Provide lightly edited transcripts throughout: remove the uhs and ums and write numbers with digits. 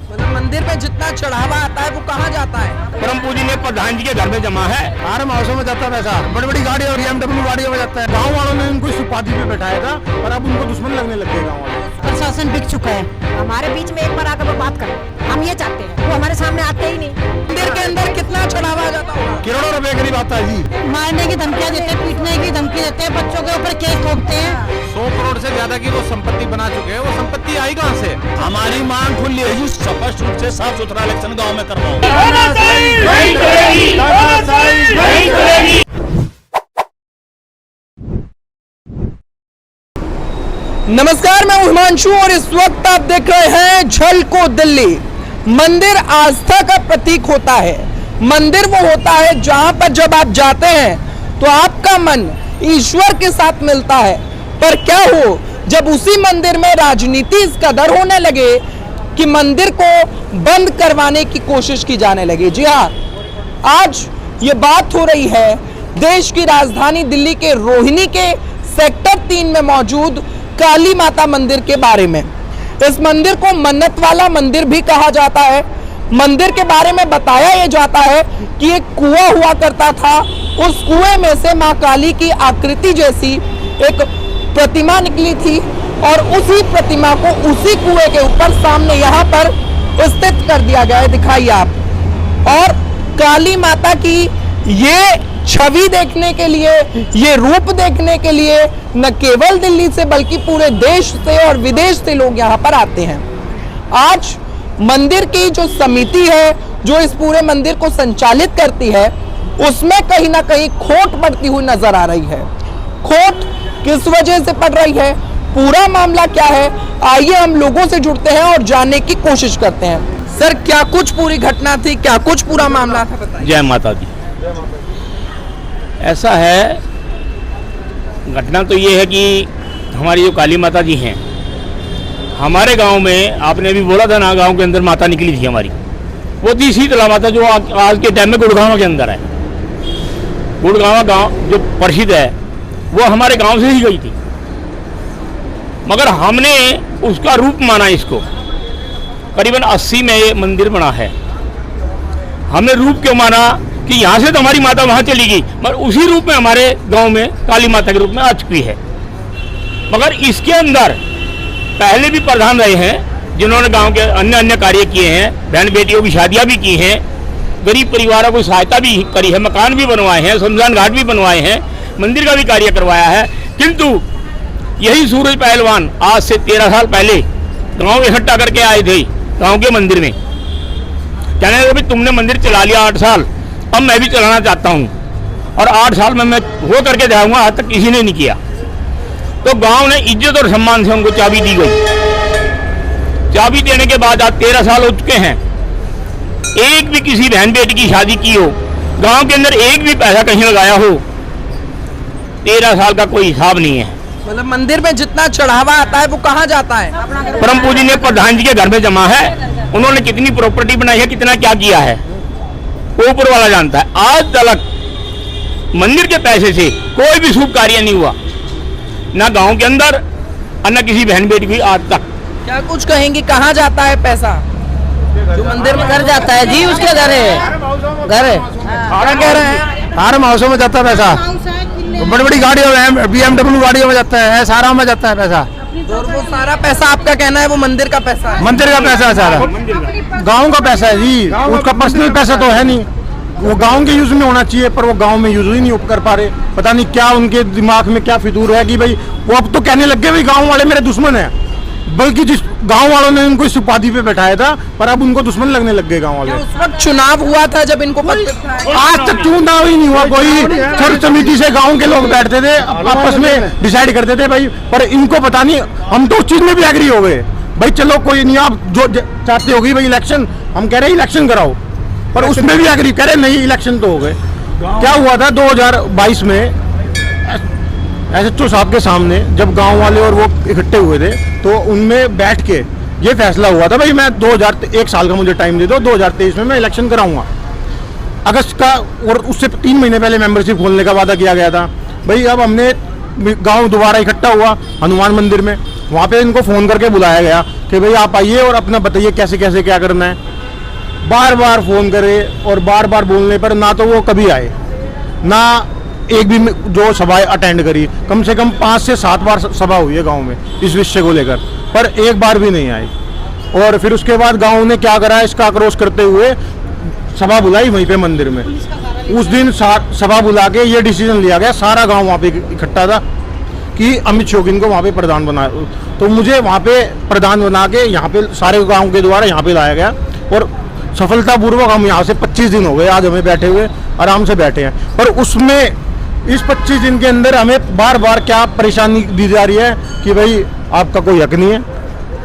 मतलब मंदिर पे जितना चढ़ावा आता है वो कहाँ जाता है? परम पूजनीय प्रधान जी के घर में जमा है। फार्म हाउसों में जाता है पैसा, बड़ी बड़ी गाड़ी और BMW गाड़ियों में जाता है। गाँव वालों ने उनको इस उपाधि पे बैठाया था पर अब उनको दुश्मन लगने लग गए गाँव वाले। प्रशासन बिक चुका है। हमारे बीच में एक बार आकर वो बात करें, हम ये चाहते हैं, वो हमारे सामने आते ही नहीं। मंदिर के अंदर कितना चढ़ावा जाता होगा? करोड़ों रुपए करीब आता है जी। मारने की धमकियाँ देते हैं, पीटने की धमकी देते हैं, बच्चों के ऊपर केस ठोकते हैं। 100 करोड़ से ज्यादा की वो संपत्ति बना चुके हैं। वो संपत्ति आई कहाँ से? हमारी मांग खुली है जी, स्पष्ट रूप से साफ सुथरा इलेक्शन गाँव में करवाओ। नमस्कार, मैं हिमांशु और इस वक्त आप देख रहे हैं झलको दिल्ली। मंदिर आस्था का प्रतीक होता है। मंदिर वो होता है जहां पर जब आप जाते हैं तो आपका मन ईश्वर के साथ मिलता है। पर क्या हो जब उसी मंदिर में राजनीति इस कदर होने लगे कि मंदिर को बंद करवाने की कोशिश की जाने लगी। जी हाँ, आज ये बात हो रही है देश की राजधानी दिल्ली के रोहिणी के सेक्टर 3 में मौजूद काली माता मंदिर के बारे में। इस मंदिर को मन्नत वाला मंदिर भी कहा जाता है। मंदिर के बारे में बताया यह जाता है कि एक कुआं हुआ करता था, उस कुएं में से मां काली की आकृति जैसी एक प्रतिमा निकली थी और उसी प्रतिमा को उसी कुएं के ऊपर सामने यहाँ पर स्थित कर दिया गया है। दिखाइए आप। और काली माता की ये छवि देखने के लिए, ये रूप देखने के लिए न केवल दिल्ली से बल्कि पूरे देश से और विदेश से लोग यहाँ पर आते हैं। आज मंदिर की जो समिति है जो इस पूरे मंदिर को संचालित करती है, उसमें कहीं ना कहीं खोट पड़ती हुई नजर आ रही है। खोट किस वजह से पड़ रही है, पूरा मामला क्या है, आइए हम लोगों से जुड़ते हैं और जानने की कोशिश करते हैं। सर, क्या कुछ पूरी घटना थी, क्या कुछ पूरा मामला था, बताइए। जय माता दी। ऐसा है, घटना तो ये है कि हमारी जो काली माता जी हैं, हमारे गांव में आपने अभी बोला था ना, गांव के अंदर माता निकली थी हमारी, वो थी शीतला माता जो आज के टाइम में गुड़गांव के अंदर है। गुड़गांव गांव जो प्रसिद्ध है वो हमारे गांव से ही गई थी, मगर हमने उसका रूप माना। इसको करीबन 80 में ये मंदिर बना है। हमने रूप क्यों माना कि यहाँ से तो हमारी माता वहाँ चली गई, मगर उसी रूप में हमारे गांव में काली माता के रूप में आ चुकी है। मगर इसके अंदर पहले भी प्रधान रहे हैं जिन्होंने गांव के अन्य अन्य कार्य किए हैं, बहन बेटियों की शादियाँ भी की हैं, गरीब परिवारों को सहायता भी करी है, मकान भी बनवाए हैं, शमशान घाट भी बनवाए हैं, मंदिर का भी कार्य करवाया है। किंतु यही सूरज पहलवान आज से 13 साल पहले गाँव इकट्ठा करके आए थे गाँव के मंदिर में, कहने लगे भाई तुमने मंदिर चला लिया 8 साल, अब मैं भी चलाना चाहता हूँ और 8 साल में मैं वो करके जाऊंगा, आज तक किसी ने नहीं किया। तो गांव ने इज्जत और सम्मान से उनको चाबी दी गई। चाबी देने के बाद आज 13 साल हो चुके हैं, एक भी किसी बहन बेटी की शादी की हो, गांव के अंदर एक भी पैसा कहीं लगाया हो, 13 साल का कोई हिसाब नहीं है। मतलब मंदिर में जितना चढ़ावा आता है वो कहाँ जाता है? परम पूजनीय प्रधान जी के घर में जमा है। उन्होंने कितनी प्रॉपर्टी बनाई है, कितना क्या किया है, वो ऊपर वाला जानता है। आज तक मंदिर के पैसे से कोई भी शुभ कार्य नहीं हुआ, ना गांव के अंदर और न किसी बहन बेटी की आज तक। क्या कुछ कहेंगे, कहाँ जाता है पैसा जो मंदिर में? घर जाता है जी, उसके घर है, घर है। क्या कह रहे हैं? फार्म हाउसों में जाता है पैसा, बड़ी बड़ी गाड़ियों में, BMW गाड़ियों में जाता है, सारा में जाता है पैसा। और वो सारा पैसा आपका कहना है वो मंदिर का पैसा है? मंदिर का पैसा है सारा, गाँव का पैसा है जी, उसका पर्सनल पैसा तो है नहीं। वो गांव के यूज में होना चाहिए पर वो गांव में यूज ही नहीं कर पा रहे। पता नहीं क्या उनके दिमाग में क्या फितूर है कि भाई वो अब तो कहने लग गए भाई गांव वाले मेरे दुश्मन हैं, बल्कि जिस गांव वालों ने उनको इस उपाधि पे बैठाया था पर अब उनको दुश्मन लगने लग गए गांव वाले। उस वक्त चुनाव हुआ था जब इनको आज तक चुनाव ही नहीं हुआ, कोई सर्व समिति से गाँव के लोग बैठते थे आपस में डिसाइड करते थे भाई, पर इनको पता नहीं। हम तो उस चीज में भी एग्री हो गए भाई, चलो कोई नहीं, आप जो चाहते होगी भाई इलेक्शन, हम कह रहे इलेक्शन कराओ, पर उसमें भी एग्री करे नहीं, इलेक्शन तो हो गए। क्या हुआ था 2022 में SHO साहब के सामने जब गांव वाले और वो इकट्ठे हुए थे तो उनमें बैठ के ये फैसला हुआ था भाई मैं 1 साल का मुझे टाइम दे दो, 2023 में मैं इलेक्शन कराऊंगा। अगस्त का, और उससे 3 महीने पहले मेंबरशिप खोलने का वादा किया गया था। भाई अब हमने गांव दोबारा इकट्ठा हुआ हनुमान मंदिर में, वहाँ पे इनको फ़ोन करके बुलाया गया कि भाई आप आइए और अपना बताइए कैसे कैसे क्या करना है। बार बार फ़ोन करे और बार बार बोलने पर ना तो वो कभी आए, ना एक भी जो सभाएं अटेंड करी। कम से कम 5 से 7 बार सभा हुई है गांव में इस विषय को लेकर, पर एक बार भी नहीं आई। और फिर उसके बाद गांव ने क्या करा, इसका आक्रोश करते हुए सभा बुलाई वहीं पे मंदिर में। उस दिन सभा बुला के ये डिसीजन लिया गया, सारा गांव वहाँ पे इकट्ठा था कि अमित शौकीन को वहाँ पे प्रधान बना। तो मुझे वहाँ पे प्रधान बना के यहाँ पे सारे गाँव के द्वारा यहाँ पे लाया गया और सफलतापूर्वक हम यहाँ से 25 दिन हो गए आज हमें बैठे हुए, आराम से बैठे हैं। पर उसमें इस 25 दिन के अंदर हमें बार बार क्या परेशानी दी जा रही है कि भाई आपका कोई हक नहीं है,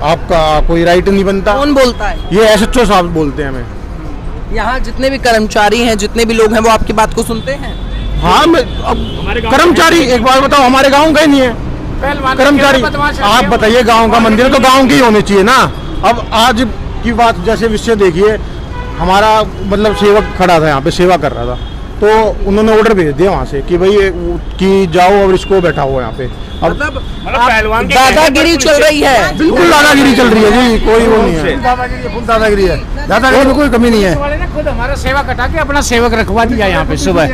आपका कोई राइट नहीं बनता। कौन बोलता है? ये एसएचओ साहब बोलते हैं हमें। यहाँ जितने भी कर्मचारी हैं, जितने भी लोग हैं, वो आपकी बात को सुनते हैं? हाँ, मैं अब कर्मचारी एक बार बताओ, हमारे गांव का ही नहीं है कर्मचारी। आप बताइए, गांव का मंदिर तो गांव के ही होने चाहिए ना। अब आज की बात जैसे विषय देखिए, हमारा मतलब सेवक खड़ा था यहाँ पे, सेवा कर रहा था, तो उन्होंने ऑर्डर भेज दिया वहाँ से कि भाई कि जाओ और इसको बैठाओ यहाँ पे। अब मतलब पहलवान के दादागिरी चल रही है। बिल्कुल दादागिरी चल रही है जी, कोई वो नहीं है। दादागिरी है, दादागिरी में कोई कमी नहीं है। खुद हमारा सेवा कटा के अपना सेवक रखवा दिया यहाँ पे सुबह।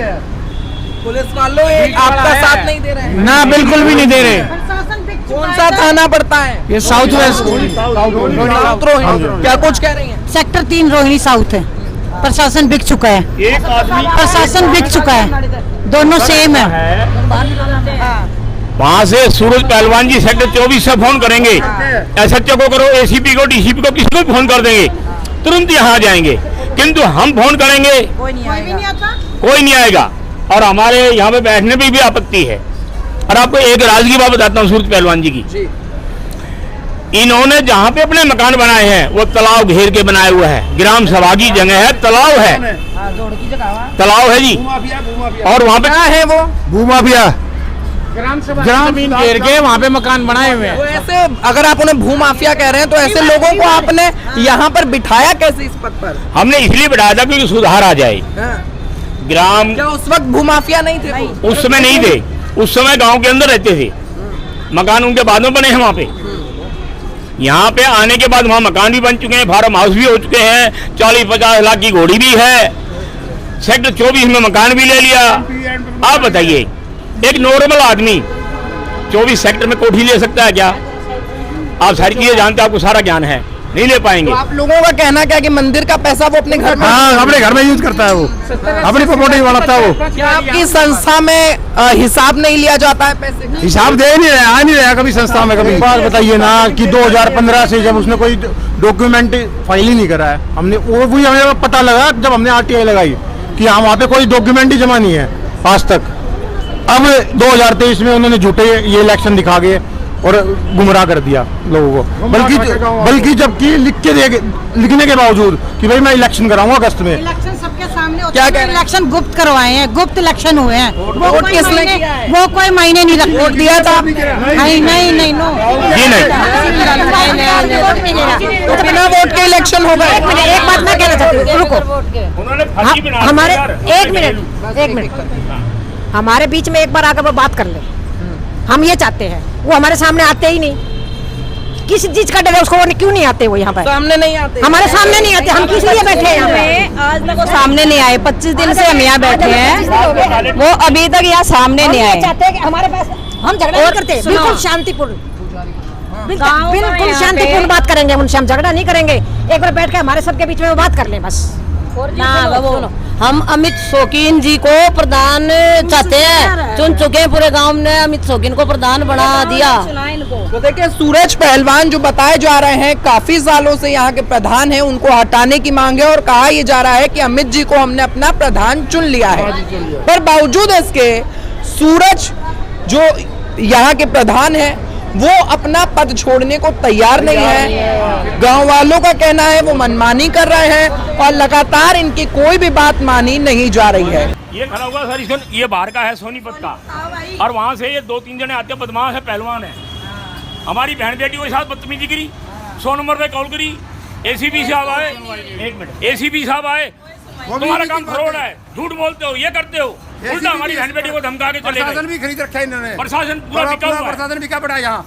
पुलिस वालों आपका साथ नहीं दे रहे हैं? ना, बिल्कुल भी नहीं दे रहे। कौन सा थाना पड़ता है? ये साउथ वेस्ट रोहिणी। क्या कुछ कह रही हैं? सेक्टर 3 रोहिणी साउथ है। प्रशासन बिक चुका है, एक आदमी प्रशासन बिक चुका है, दोनों सेम है। वहाँ से सूरज पहलवान जी सेक्टर 24 से फोन करेंगे, एसएचओ को करो, एसीपी को, डीसीपी को, किसी को भी फोन कर देंगे, तुरंत यहाँ आ जाएंगे। किंतु हम फोन करेंगे, कोई नहीं आएगा। और हमारे यहाँ पे बैठने पे भी आपत्ति है। और आपको एक राज की बात बताता हूँ सूरज पहलवान जी की। इन्होंने जहाँ पे अपने मकान बनाए हैं वो तालाब घेर के बनाए हुए हैं। ग्राम सभा की जगह है, तालाब है, तालाब है जी। और वहाँ पे क्या है? वो भूमाफिया ग्राम जमीन घेर के वहाँ पे मकान बनाए हुए तो हैं। ऐसे अगर आप उन्हें भूमाफिया कह रहे हैं, तो ऐसे लोगों को आपने यहाँ पर बिठाया कैसे इस पद पर? हमने इसलिए बिठाया था क्योंकि सुधार आ जाए। ग्राम क्या उस वक्त भूमाफिया नहीं थे? उस समय नहीं थे, उस समय गांव के अंदर रहते थे, मकान उनके बाद में बने हैं वहाँ पे। यहाँ पे आने के बाद वहाँ मकान भी बन चुके हैं, फार्म हाउस भी हो चुके हैं, 40-50 लाख की घोड़ी भी है, सेक्टर 24 में मकान भी ले लिया। आप बताइए, एक नॉर्मल आदमी 24 सेक्टर में कोठी ले सकता है क्या? आप सारी चीजें जानते हैं, आपको सारा ज्ञान है, नहीं ले पाएंगे। तो आप लोगों का कहना क्या कि मंदिर का पैसा वो अपने घर में, हाँ, अपने घर में यूज करता है, वो अपनी प्रॉपर्टी बढ़ाता है। वो क्या आपकी संस्था में हिसाब नहीं लिया जाता है पैसे का? हिसाब दे नहीं रहा, आ नहीं रहा कभी संस्था में। कभी बात बताइए ना कि 2015 से जब उसने कोई डॉक्यूमेंट फाइल ही नहीं करा है, हमने वो भी हमें पता लगा जब हमने आरटीआई लगाई कि हाँ वहाँ पे कोई डॉक्यूमेंट ही जमा नहीं है आज तक। अब 2023 में उन्होंने झूठे ये इलेक्शन दिखा के और गुमराह कर दिया लोगों को। बल्कि जबकि लिखने के बावजूद कि भाई मैं इलेक्शन कराऊंगा अगस्त में। इलेक्शन सबके सामने होता क्या है, कह रहे हैं? इलेक्शन गुप्त करवाए हैं, गुप्त इलेक्शन हुए हैं। वोट किसने किया है? वो कोई मायने नहीं रखते। वोट दिया था आपने? नहीं नो जी नहीं। तो बिना वोट के इलेक्शन हो गए। एक बात मैं कहना चाहती हूँ, रुको। उन्होंने फर्जी बना दिया हमारे यार। एक मिनट हमारे बीच में एक बार आकर वो बात कर ले। हम ये चाहते हैं, वो हमारे सामने आते ही नहीं। किस चीज का डर है उसको? वो क्यों नहीं आते वो यहाँ पर? सामने नहीं आते? हमारे सामने नहीं आते, हम किस लिए बैठे हैं यहाँ पे? आज तक वो सामने नहीं आए। 25 दिन से हम यहाँ बैठे हैं, वो अभी तक यहाँ सामने नहीं आए। चाहते हैं कि हमारे पास हम झगड़ा नहीं करते, बिल्कुल शांतिपूर्ण, बिल्कुल शांतिपूर्ण बात करेंगे उनसे, हम झगड़ा नहीं करेंगे। एक बार बैठ के हमारे सबके बीच में वो बात कर ले बस। हम अमित शौकीन जी को प्रधान चाहते हैं, चुन चुके हैं, पूरे गांव ने अमित शौकीन को प्रधान बना दिया। तो देखिए, सूरज पहलवान जो बताए जा रहे हैं काफी सालों से यहाँ के प्रधान हैं, उनको हटाने की मांग है और कहा यह जा रहा है कि अमित जी को हमने अपना प्रधान चुन लिया है। पर बावजूद इसके सूरज जो यहाँ के प्रधान है वो अपना पद छोड़ने को तैयार नहीं है। गांव वालों का कहना है वो मनमानी कर रहे हैं और लगातार इनकी कोई भी बात मानी नहीं जा रही है। ये खड़ा हुआ सर, इसको ये बाहर का है, सोनीपत का, और वहाँ से ये 2-3 जने आते हैं, बदमाश है, पहलवान है। हमारी बहन बेटी के साथ बदतमीजी करी, 100 नंबर पे कॉल करी, एसीपी साहब आए, एक मिनट, एसीपी साहब आए, तुम्हारा काम फ्रॉड है, झूठ बोलते हो, ये करते हो, उल्टा हमारी बहन बेटी को धमका के चले गए। भी खरीद रखा है इन्होंने, प्रशासन पूरा बिका हुआ है। प्रशासन बिका पड़ा यहाँ।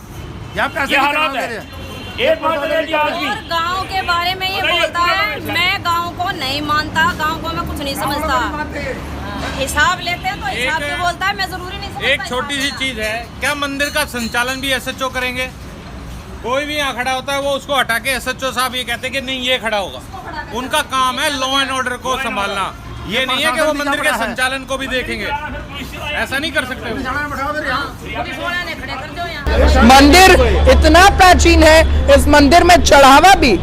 यहाँ पैसे ये की हालात तरह है। दे रहे हैं। एक बात बता दी आज भी और गांव के बारे में ये बोलता है, मैं गांव को नहीं मानता, गांव को मैं कुछ नहीं समझता। हिसाब लेते हैं तो हिसाब से बोलता है, मैं जरूरी नहीं समझता। एक छोटी सी चीज है, क्या मंदिर का संचालन भी एसएचओ करेंगे? कोई भी यहाँ खड़ा होता है वो उसको हटा के एसएचओ साहब ये कहते हैं कि नहीं ये खड़ा होगा। उनका काम है लॉ एंड ऑर्डर को संभालना, ये नहीं है कि वो मंदिर के संचालन को भी देखेंगे। ऐसा नहीं कर सकते मंदिर इतना प्राचीन है, इस मंदिर में चढ़ावा भी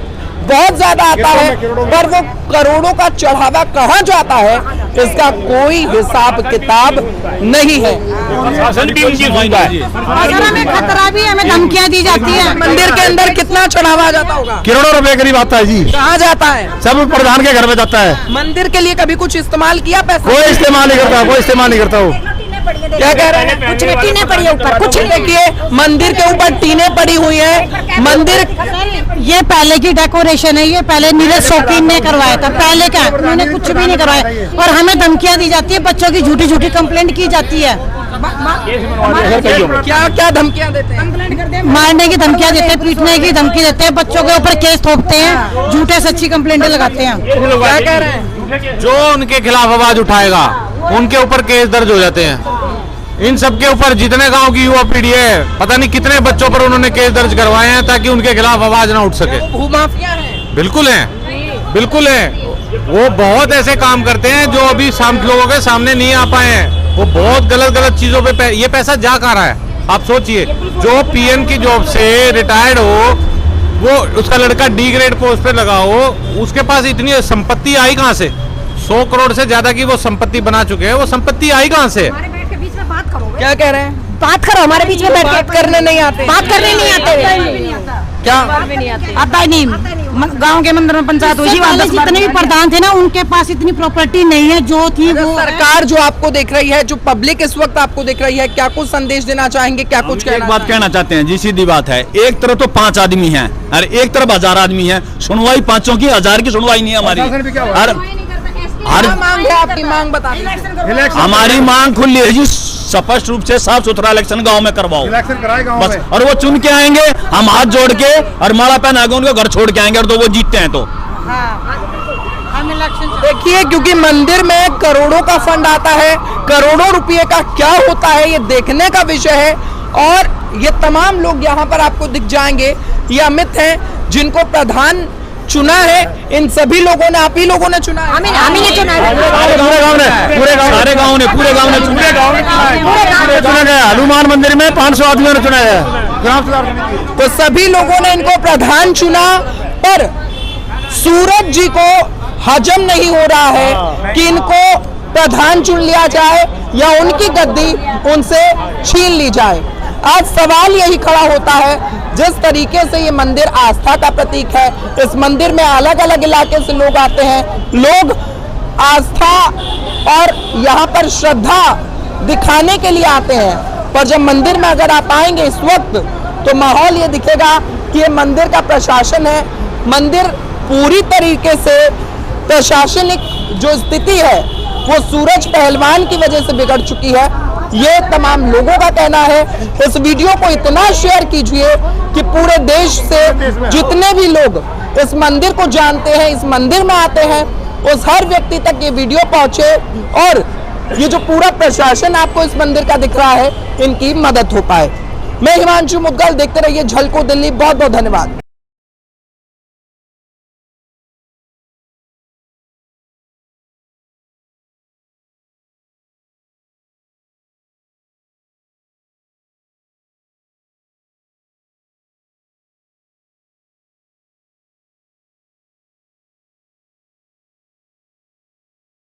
बहुत ज्यादा आता है, पर वो करोड़ों का चढ़ावा कहाँ जाता है इसका कोई हिसाब किताब नहीं है। शासन भी उनकी सुनता है। अगर हमें खतरा भी, हमें धमकियां दी जाती है। मंदिर के अंदर कितना चढ़ावा जाता होगा? करोड़ों रुपए करीब आता है जी, कहाँ जाता है? सब प्रधान के घर में जाता है। मंदिर के लिए कभी कुछ इस्तेमाल किया पैसा? कोई इस्तेमाल नहीं करता, कोई इस्तेमाल नहीं करता वो। क्या कह रहे हैं? कुछ भी टीने पड़ी है ऊपर, कुछ नहीं। देखिए मंदिर के ऊपर टीनें पड़ी हुई हैं। मंदिर ये पहले की डेकोरेशन है, ये पहले नीरज शौकीन ने करवाया था। पहले क्या, उन्होंने कुछ भी नहीं करवाया और हमें धमकियां दी जाती है, बच्चों की झूठी झूठी कंप्लेंट की जाती है। क्या क्या धमकियां देते हैं? मारने की धमकियां देते हैं, पीटने की धमकी देते हैं, बच्चों के ऊपर केस थोपते हैं, झूठे सच्ची कंप्लेंटें लगाते हैं। क्या कह रहे हैं? जो उनके खिलाफ आवाज उठाएगा उनके ऊपर केस दर्ज हो जाते हैं। इन सब के ऊपर जितने गांव की युवा पीढ़ी है, पता नहीं कितने बच्चों पर उन्होंने केस दर्ज करवाए हैं ताकि उनके खिलाफ आवाज ना उठ सके। भूमाफिया है। बिल्कुल है, बिल्कुल है। वो बहुत ऐसे काम करते हैं जो अभी लोगों के सामने नहीं आ पाए हैं। वो बहुत गलत गलत चीजों पे ये पैसा जा कहाँ रहा है आप सोचिए। जो पीएम की जॉब से रिटायर्ड हो, वो उसका लड़का डी ग्रेड पोस्ट पे लगा हो, उसके पास इतनी संपत्ति आई कहाँ से? 100 करोड़ से ज्यादा की वो संपत्ति बना चुके हैं। वो संपत्ति आई कहाँ से? हमारे बैठ के बीच में बात करो, क्या कह रहे हैं? बात करो, हमारे बीच में बैठ के बात करने नहीं आते? बात करने नहीं आते। क्या आता ही नहीं। गांव के मंदिर में पंचायत हुई, जितने भी प्रधान थे ना, उनके पास इतनी प्रॉपर्टी नहीं है जो थी वो। सरकार जो आपको देख रही है, जो पब्लिक इस वक्त आपको देख रही है, क्या कुछ संदेश देना चाहेंगे? क्या कुछ एक बात कहना चाहते हैं जी, सीधी बात है। एक तरफ तो 5 आदमी हैं और एक तरफ 1000 आदमी हैं। सुनवाई पांचों की, 1000 की सुनवाई नहीं है हमारी। क्या मांग है आपकी? मांग बता दीजिए। हमारी मांग खुली है जी, स्पष्ट रूप से साफ सुथरा इलेक्शन गांव में करवाओ बस। और वो चुन के आएंगे, हम हाथ जोड़ के और माला पहना के उनको घर छोड़ के आएंगे, और तो वो जीतते हैं तो। देखिए, क्योंकि मंदिर में करोड़ों का फंड आता है, करोड़ों रुपए का क्या होता है ये देखने का विषय है। और ये तमाम लोग यहाँ पर आपको दिख जाएंगे, ये अमित हैं जिनको प्रधान चुना है। इन सभी लोगों ने, आप ही लोगों ने चुना है। हम ही ने चुना है। सारे गांव ने चुना गया। हनुमान मंदिर में 500 आदमियों ने चुना है। तो सभी लोगों ने इनको प्रधान चुना, पर सूरज जी को हजम नहीं हो रहा है कि इनको प्रधान चुन लिया जाए या उनकी गद्दी उनसे छीन ली जाए। आज सवाल यही खड़ा होता है, जिस तरीके से ये मंदिर आस्था का प्रतीक है, इस मंदिर में अलग अलग इलाके से लोग आते हैं, लोग आस्था और यहाँ पर श्रद्धा दिखाने के लिए आते हैं। पर जब मंदिर में अगर आप आएंगे इस वक्त, तो माहौल ये दिखेगा कि ये मंदिर का प्रशासन है। मंदिर पूरी तरीके से प्रशासनिक जो स्थिति है वो सूरज पहलवान की वजह से बिगड़ चुकी है, ये तमाम लोगों का कहना है। इस वीडियो को इतना शेयर कीजिए कि पूरे देश से जितने भी लोग इस मंदिर को जानते हैं, इस मंदिर में आते हैं, उस हर व्यक्ति तक ये वीडियो पहुंचे और ये जो पूरा प्रशासन आपको इस मंदिर का दिख रहा है, इनकी मदद हो पाए। मैं हिमांशु मुद्गल, देखते रहिए झलको दिल्ली। बहुत बहुत धन्यवाद।